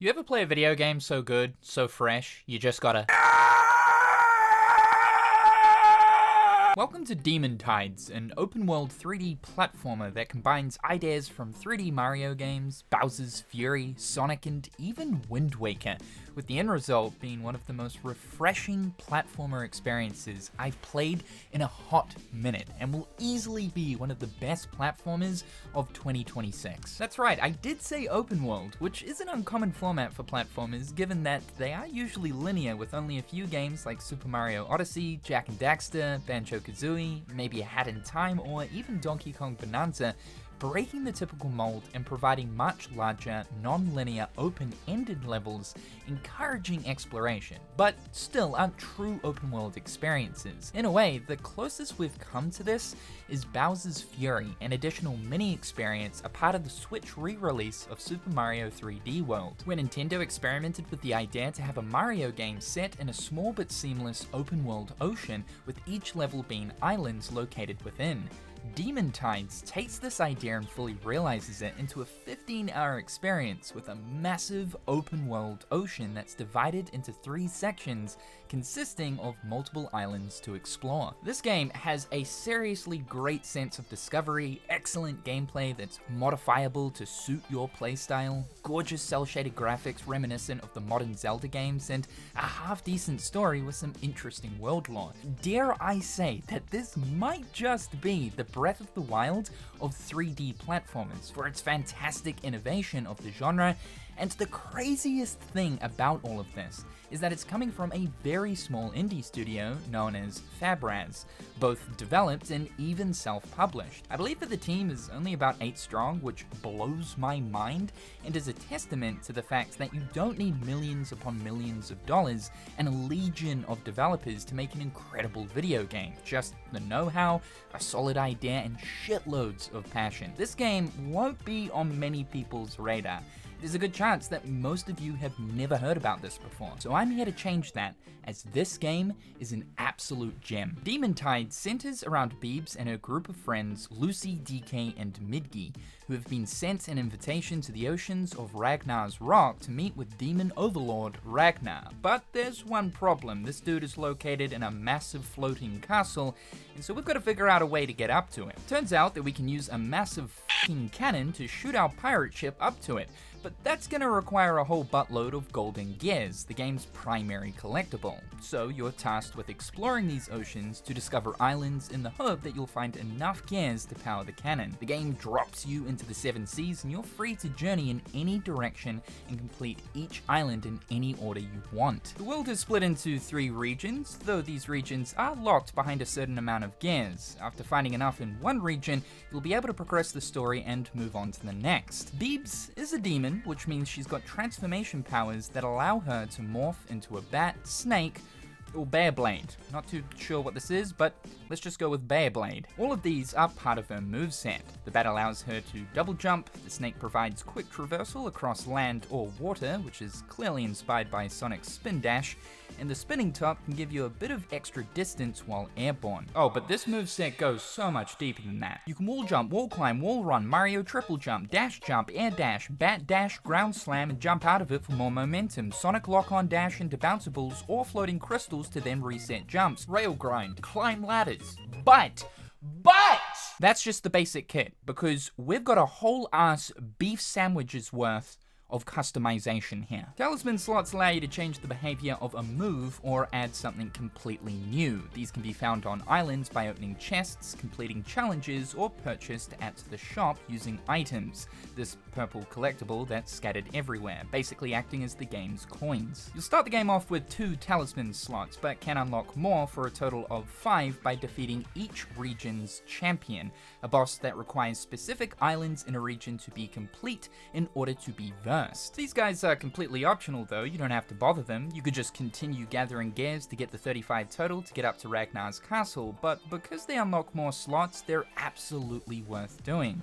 You ever play a video game so good, so fresh, you just gotta... Welcome to Demon Tides, an open-world 3D platformer that combines ideas from 3D Mario games, Bowser's Fury, Sonic, and even Wind Waker, with the end result being one of the most refreshing platformer experiences I've played in a hot minute, and will easily be one of the best platformers of 2026. That's right, I did say open world, which is an uncommon format for platformers given that they are usually linear with only a few games like Super Mario Odyssey, Jak and Daxter, Banjo-Kazooie, maybe A Hat in Time, or even Donkey Kong Bonanza, breaking the typical mold and providing much larger, non-linear, open-ended levels, encouraging exploration, but still aren't true open-world experiences. In a way, the closest we've come to this is Bowser's Fury, an additional mini-experience, a part of the Switch re-release of Super Mario 3D World, where Nintendo experimented with the idea to have a Mario game set in a small but seamless open-world ocean, with each level being islands located within. Demon Tides takes this idea and fully realizes it into a 15-hour experience with a massive open-world ocean that's divided into 3 sections consisting of multiple islands to explore. This game has a seriously great sense of discovery, excellent gameplay that's modifiable to suit your playstyle, gorgeous cel-shaded graphics reminiscent of the modern Zelda games, and a half-decent story with some interesting world lore. Dare I say that this might just be the Breath of the Wild of 3D platformers for its fantastic innovation of the genre, and the craziest thing about all of this is that it's coming from a very small indie studio known as Fabraz, both developed and even self-published. I believe that the team is only about 8 strong, which blows my mind and is a testament to the fact that you don't need millions upon millions of dollars and a legion of developers to make an incredible video game. Just the know-how, a solid idea, and shitloads of passion. This game won't be on many people's radar. There's a good chance that most of you have never heard about this before, so I'm here to change that, as this game is an absolute gem. Demon Tide centers around Beebs and her group of friends Lucy, DK, and Midgi, who have been sent an invitation to the oceans of Ragnar's Rock to meet with demon overlord Ragnar. But there's one problem: this dude is located in a massive floating castle, and so we've got to figure out a way to get up to it. Turns out that we can use a massive f***ing cannon to shoot our pirate ship up to it, but that's gonna require a whole buttload of golden gears, the game's primary collectible. So you're tasked with exploring these oceans to discover islands in the hope that you'll find enough gears to power the cannon. The game drops you into the 7 seas and you're free to journey in any direction and complete each island in any order you want. The world is split into 3 regions, though these regions are locked behind a certain amount of gears. After finding enough in one region, you'll be able to progress the story and move on to the next. Beebs is a demon, which means she's got transformation powers that allow her to morph into a bat, snake, or Bearblade. Not too sure what this is, but let's just go with Bearblade. All of these are part of her moveset. The bat allows her to double jump, the snake provides quick traversal across land or water, which is clearly inspired by Sonic's Spin Dash, and the spinning top can give you a bit of extra distance while airborne. Oh, but this moveset goes so much deeper than that. You can wall jump, wall climb, wall run, Mario triple jump, air dash, bat dash, ground slam, and jump out of it for more momentum, Sonic lock-on dash into bounceables or floating crystals to then reset jumps, rail grind, climb ladders. But that's just the basic kit, because we've got a whole ass beef sandwiches worth of customization here. Talisman slots allow you to change the behavior of a move or add something completely new. These can be found on islands by opening chests, completing challenges, or purchased at the shop using items. This purple collectible that's scattered everywhere, basically acting as the game's coins. You'll start the game off with 2 talisman slots, but can unlock more for a total of 5 by defeating each region's champion, a boss that requires specific islands in a region to be complete in order to be versed. These guys are completely optional though, you don't have to bother them. You could just continue gathering gears to get the 35 total to get up to Ragnar's castle, but because they unlock more slots, they're absolutely worth doing.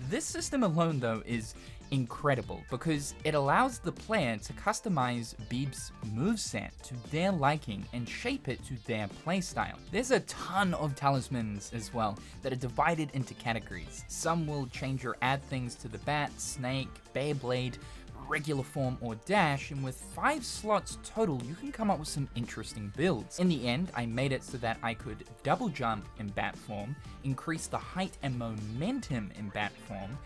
This system alone though is incredible because it allows the player to customize Beeb's moveset to their liking and shape it to their playstyle. There's a ton of talismans as well that are divided into categories. Some will change or add things to the bat, snake, Bearblade, regular form, or dash, and with 5 slots total, you can come up with some interesting builds. In the end, I made it so that I could double jump in bat form, increase the height and momentum in bat form,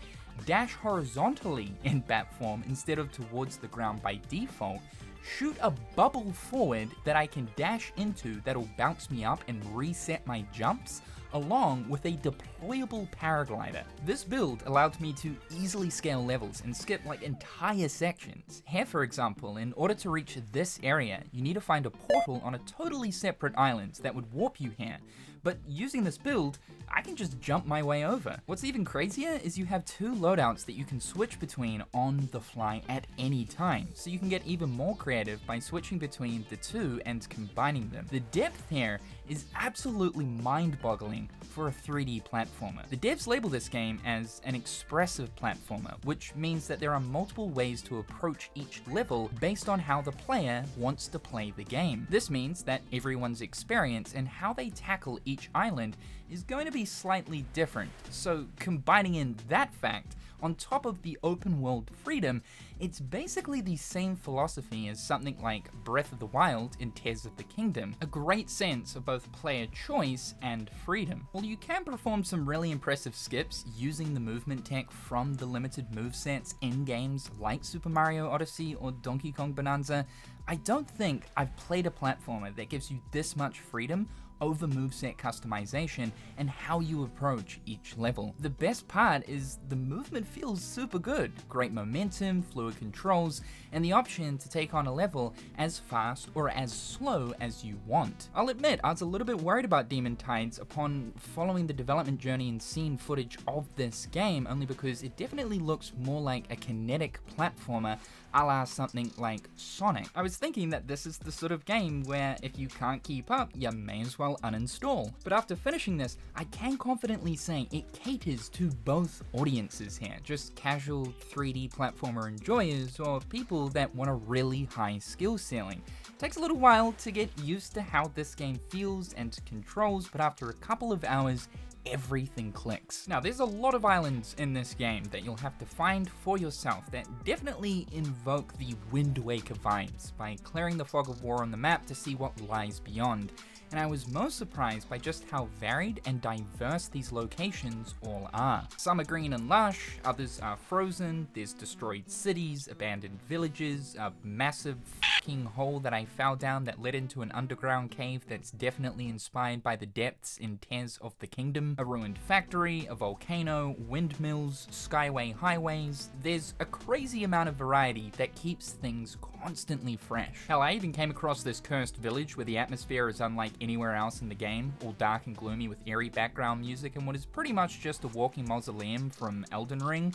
dash horizontally in bat form instead of towards the ground by default, shoot a bubble forward that I can dash into that'll bounce me up and reset my jumps, along with a deployable paraglider. This build allowed me to easily scale levels and skip like entire sections. Here, for example, in order to reach this area, you need to find a portal on a totally separate island that would warp you here. But using this build, I can just jump my way over. What's even crazier is you have 2 loadouts that you can switch between on the fly at any time, so you can get even more creative by switching between the 2 and combining them. The depth here is absolutely mind-boggling for a 3D platformer. The devs label this game as an expressive platformer, which means that there are multiple ways to approach each level based on how the player wants to play the game. This means that everyone's experience and how they tackle each island is going to be slightly different. So combining in that fact, on top of the open world freedom, it's basically the same philosophy as something like Breath of the Wild in Tears of the Kingdom, a great sense of both player choice and freedom. While you can perform some really impressive skips using the movement tech from the limited movesets in games like Super Mario Odyssey or Donkey Kong Bonanza, I don't think I've played a platformer that gives you this much freedom over moveset customization and how you approach each level. The best part is the movement feels super good. Great momentum, fluid controls, and the option to take on a level as fast or as slow as you want. I'll admit, I was a little bit worried about Demon Tides upon following the development journey and seeing footage of this game, only because it definitely looks more like a kinetic platformer a la something like Sonic. I was thinking that this is the sort of game where if you can't keep up, you may as well uninstall. But after finishing this, I can confidently say it caters to both audiences here, just casual 3D platformer enjoyers or people that want a really high skill ceiling. It takes a little while to get used to how this game feels and controls, but after a couple of hours, everything clicks. Now, there's a lot of islands in this game that you'll have to find for yourself that definitely invoke the Wind Waker vibes by clearing the fog of war on the map to see what lies beyond. And I was most surprised by just how varied and diverse these locations all are. Some are green and lush, others are frozen, there's destroyed cities, abandoned villages, a massive fucking hole that I fell down that led into an underground cave that's definitely inspired by the depths in Tears of the Kingdom, a ruined factory, a volcano, windmills, skyway highways. There's a crazy amount of variety that keeps things constantly fresh. Hell, I even came across this cursed village where the atmosphere is unlike anywhere else in the game, all dark and gloomy with eerie background music and what is pretty much just a walking mausoleum from Elden Ring.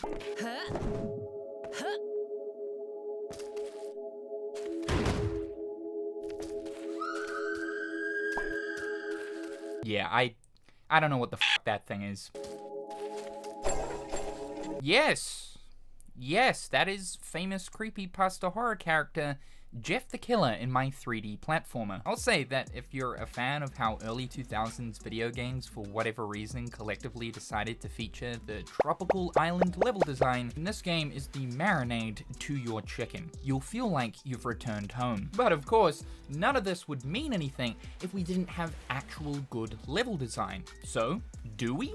Yeah, I don't know what the fuck that thing is. Yes, that is famous creepypasta horror character Jeff the Killer in my 3D platformer. I'll say that if you're a fan of how early 2000s video games, for whatever reason, collectively decided to feature the tropical island level design, then this game is the marinade to your chicken. You'll feel like you've returned home. But of course, none of this would mean anything if we didn't have actual good level design. So, do we?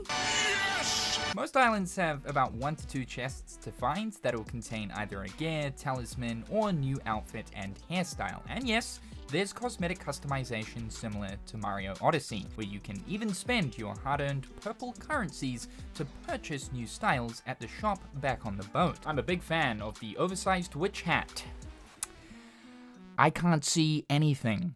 Most islands have about 1 to 2 chests to find that will contain either a gear, talisman, or new outfit and hairstyle. And yes, there's cosmetic customization similar to Mario Odyssey, where you can even spend your hard-earned purple currencies to purchase new styles at the shop back on the boat. I'm a big fan of the oversized witch hat. I can't see anything.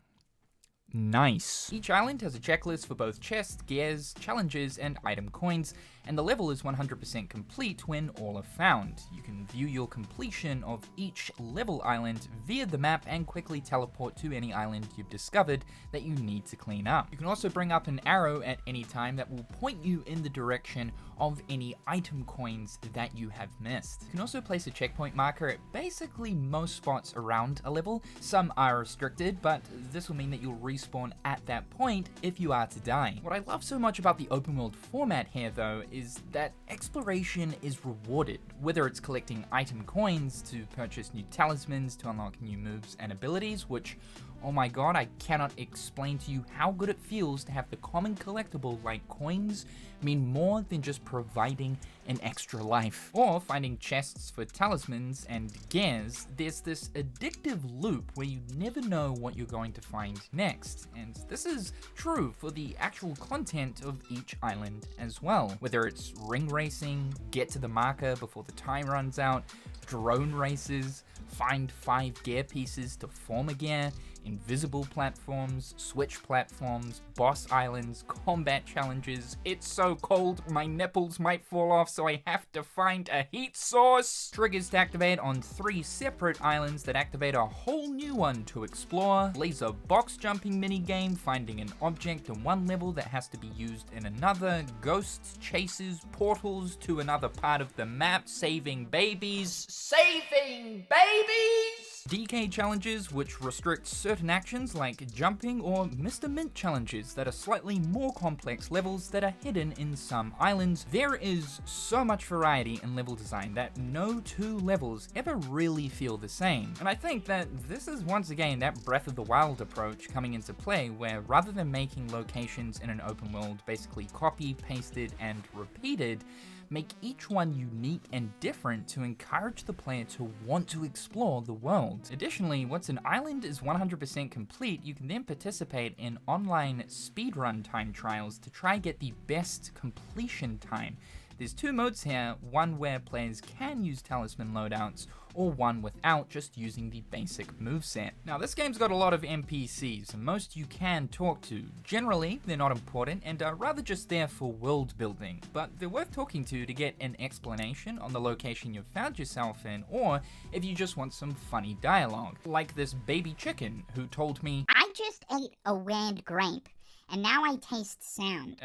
Nice. Each island has a checklist for both chests, gears, challenges, and item coins, and the level is 100% complete when all are found. You can view your completion of each level island via the map and quickly teleport to any island you've discovered that you need to clean up. You can also bring up an arrow at any time that will point you in the direction of any item coins that you have missed. You can also place a checkpoint marker at basically most spots around a level. Some are restricted, but this will mean that you'll respawn at that point if you are to die. What I love so much about the open world format here though is that exploration is rewarded, whether it's collecting item coins to purchase new talismans to unlock new moves and abilities, which, oh my god, I cannot explain to you how good it feels to have the common collectible like coins mean more than just providing an extra life. Or finding chests for talismans and gears. There's this addictive loop where you never know what you're going to find next, and this is true for the actual content of each island as well. Whether it's ring racing, get to the marker before the time runs out, drone races, find 5 gear pieces to form a gear, invisible platforms, switch platforms, boss islands, combat challenges. It's so cold, my nipples might fall off, so I have to find a heat source. Triggers to activate on 3 separate islands that activate a whole new one to explore. Laser box jumping minigame, finding an object in one level that has to be used in another. Ghosts, chases, portals to another part of the map, saving babies. Saving babies! DK challenges, which restrict certain actions like jumping, or Mr. Mint challenges that are slightly more complex levels that are hidden in some islands. There is so much variety in level design that no 2 levels ever really feel the same. And I think that this is once again that Breath of the Wild approach coming into play, where rather than making locations in an open world basically copy, pasted, and repeated, make each one unique and different to encourage the player to want to explore the world. Additionally, once an island is 100% complete, you can then participate in online speedrun time trials to try and get the best completion time. There's 2 modes here, one where players can use talisman loadouts, or one without, just using the basic moveset. Now, this game's got a lot of NPCs, and most you can talk to. Generally, they're not important and are rather just there for world building, but they're worth talking to get an explanation on the location you've found yourself in, or if you just want some funny dialogue. Like this baby chicken who told me, "I just ate a weird grape, and now I taste sound."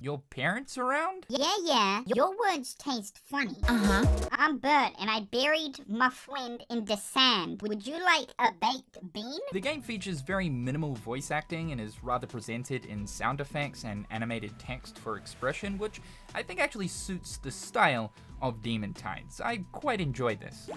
Your parents around? Yeah, your words taste funny. I'm Bert, and I buried my friend in the sand. Would you like a baked bean? The game features very minimal voice acting and is rather presented in sound effects and animated text for expression, which I think actually suits the style of Demon Tides. I quite enjoyed this.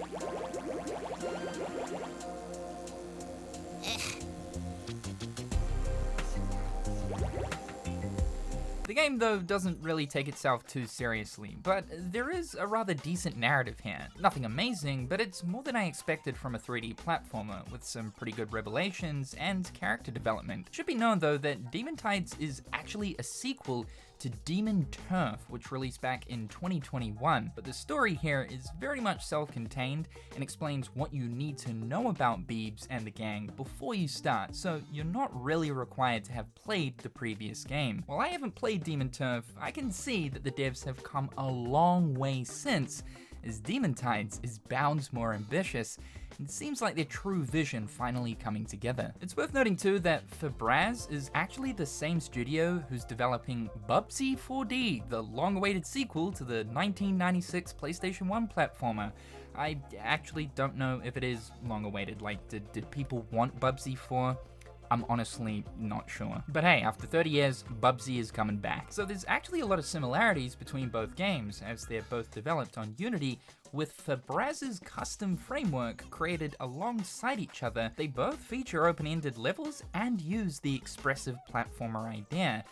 The game, though, doesn't really take itself too seriously, but there is a rather decent narrative here. Nothing amazing, but it's more than I expected from a 3D platformer, with some pretty good revelations and character development. It should be known, though, that Demon Tides is actually a sequel to Demon Turf, which released back in 2021, but the story here is very much self-contained and explains what you need to know about Beebs and the gang before you start, so you're not really required to have played the previous game. While I haven't played Demon Turf, I can see that the devs have come a long way since, as Demon Tides is bound more ambitious, and it seems like their true vision finally coming together. It's worth noting too that Fabraz is actually the same studio who's developing Bubsy 4D, the long-awaited sequel to the 1996 PlayStation 1 platformer. I actually don't know if it is long-awaited, like did people want Bubsy 4? I'm honestly not sure. But hey, after 30 years, Bubsy is coming back. So there's actually a lot of similarities between both games, as they're both developed on Unity, with Fabraz's custom framework created alongside each other. They both feature open-ended levels and use the expressive platformer idea.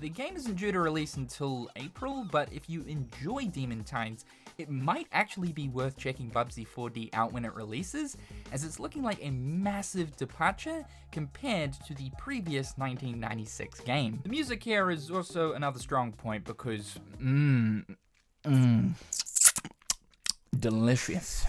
The game isn't due to release until April, but if you enjoy Demon Tides, it might actually be worth checking Bubsy 4D out when it releases, as it's looking like a massive departure compared to the previous 1996 game. The music here is also another strong point because, delicious.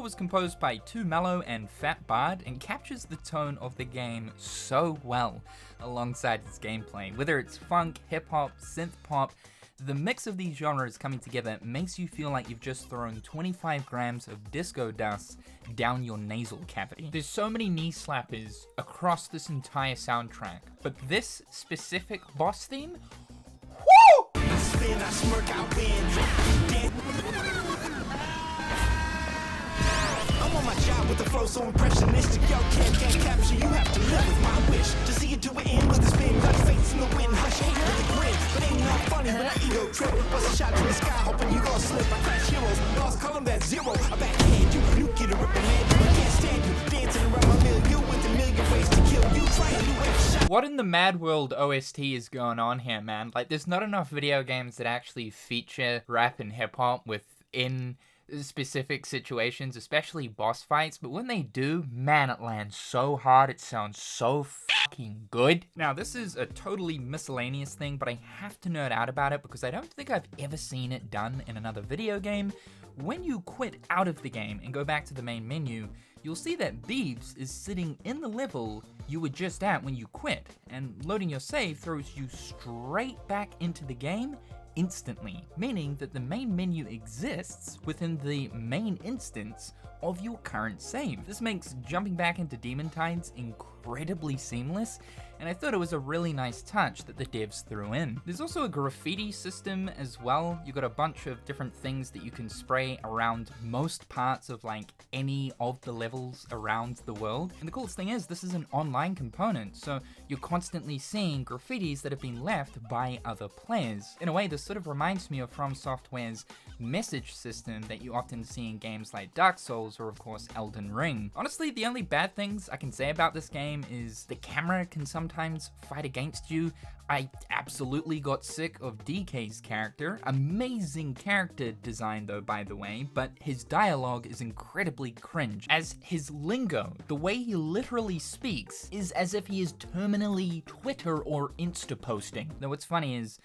was composed by Too Mellow and Fat Bard and captures the tone of the game so well alongside its gameplay. Whether it's funk, hip-hop, synth-pop, the mix of these genres coming together makes you feel like you've just thrown 25 grams of disco dust down your nasal cavity. There's so many knee slappers across this entire soundtrack, but this specific boss theme, woo! Spin, I smirk, I win. I'm on my job with the flow so impressionistic, yo, can't capture, you have to live with my wish to see you do it in with the spin, got face in the wind, hush, hate with a grin, but ain't not funny when I ego trip, bust a shot to the sky, hoping you gon' slip, I crash heroes, lost column, that's zero, I backhand you get a ripping man, I can't stand you, dancing around my milieu with a million ways to kill you, trying to win a shot. What in the Mad World OST is going on here, man? Like, there's not enough video games that actually feature rap and hip-hop within specific situations, especially boss fights, but when they do, man, it lands so hard, it sounds so fucking good. Now, this is a totally miscellaneous thing, but I have to nerd out about it because I don't think I've ever seen it done in another video game. When you quit out of the game and go back to the main menu, you'll see that Beeves is sitting in the level you were just at when you quit, and loading your save throws you straight back into the game instantly, meaning that the main menu exists within the main instance of your current save. This makes jumping back into Demon Tides incredibly seamless, and I thought it was a really nice touch that the devs threw in. There's also a graffiti system as well. You got a bunch of different things that you can spray around most parts of like any of the levels around the world. And the coolest thing is this is an online component, so you're constantly seeing graffitis that have been left by other players. In a way, this sort of reminds me of From Software's message system that you often see in games like Dark Souls or of course Elden Ring. Honestly, the only bad things I can say about this game is the camera can sometimes fight against you. I absolutely got sick of DK's character. Amazing character design though, by the way, but his dialogue is incredibly cringe, as his lingo, the way he literally speaks, is as if he is terminally Twitter or Insta posting. Though what's funny is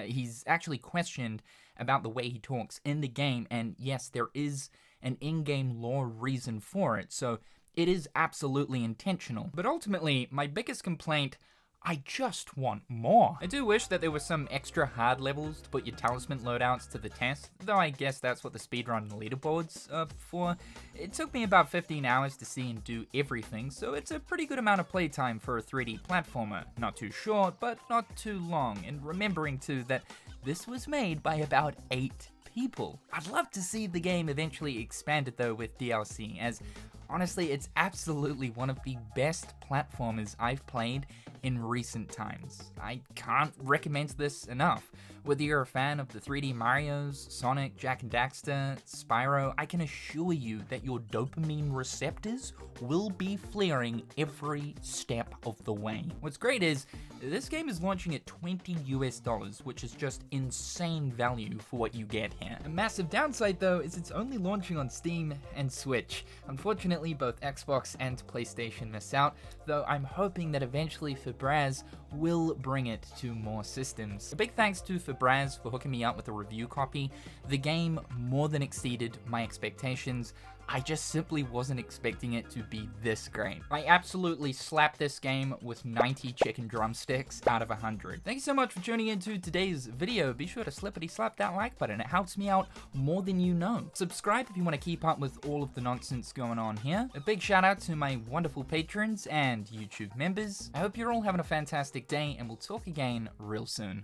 he's actually questioned about the way he talks in the game, and yes, there is an in-game lore reason for it, so it is absolutely intentional. But ultimately, my biggest complaint, I just want more. I do wish that there were some extra hard levels to put your talisman loadouts to the test, though I guess that's what the speedrun leaderboards are for. It took me about 15 hours to see and do everything, so it's a pretty good amount of playtime for a 3D platformer. Not too short, but not too long, and remembering too that this was made by about 8 people. I'd love to see the game eventually expanded though with DLC, as honestly, it's absolutely one of the best platformers I've played in recent times. I can't recommend this enough. Whether you're a fan of the 3D Marios, Sonic, Jak and Daxter, Spyro, I can assure you that your dopamine receptors will be flaring every step of the way. What's great is, this game is launching at $20 US, which is just insane value for what you get here. A massive downside though is it's only launching on Steam and Switch. Unfortunately, both Xbox and PlayStation miss out, though I'm hoping that eventually Fabraz will bring it to more systems. A big thanks to Fabraz for hooking me up with a review copy. The game more than exceeded my expectations. I just simply wasn't expecting it to be this great. I absolutely slapped this game with 90 chicken drumsticks out of 100. Thank you so much for tuning into today's video. Be sure to slippity slap that like button. It helps me out more than you know. Subscribe if you want to keep up with all of the nonsense going on here. A big shout out to my wonderful patrons and YouTube members. I hope you're all having a fantastic day, and we'll talk again real soon.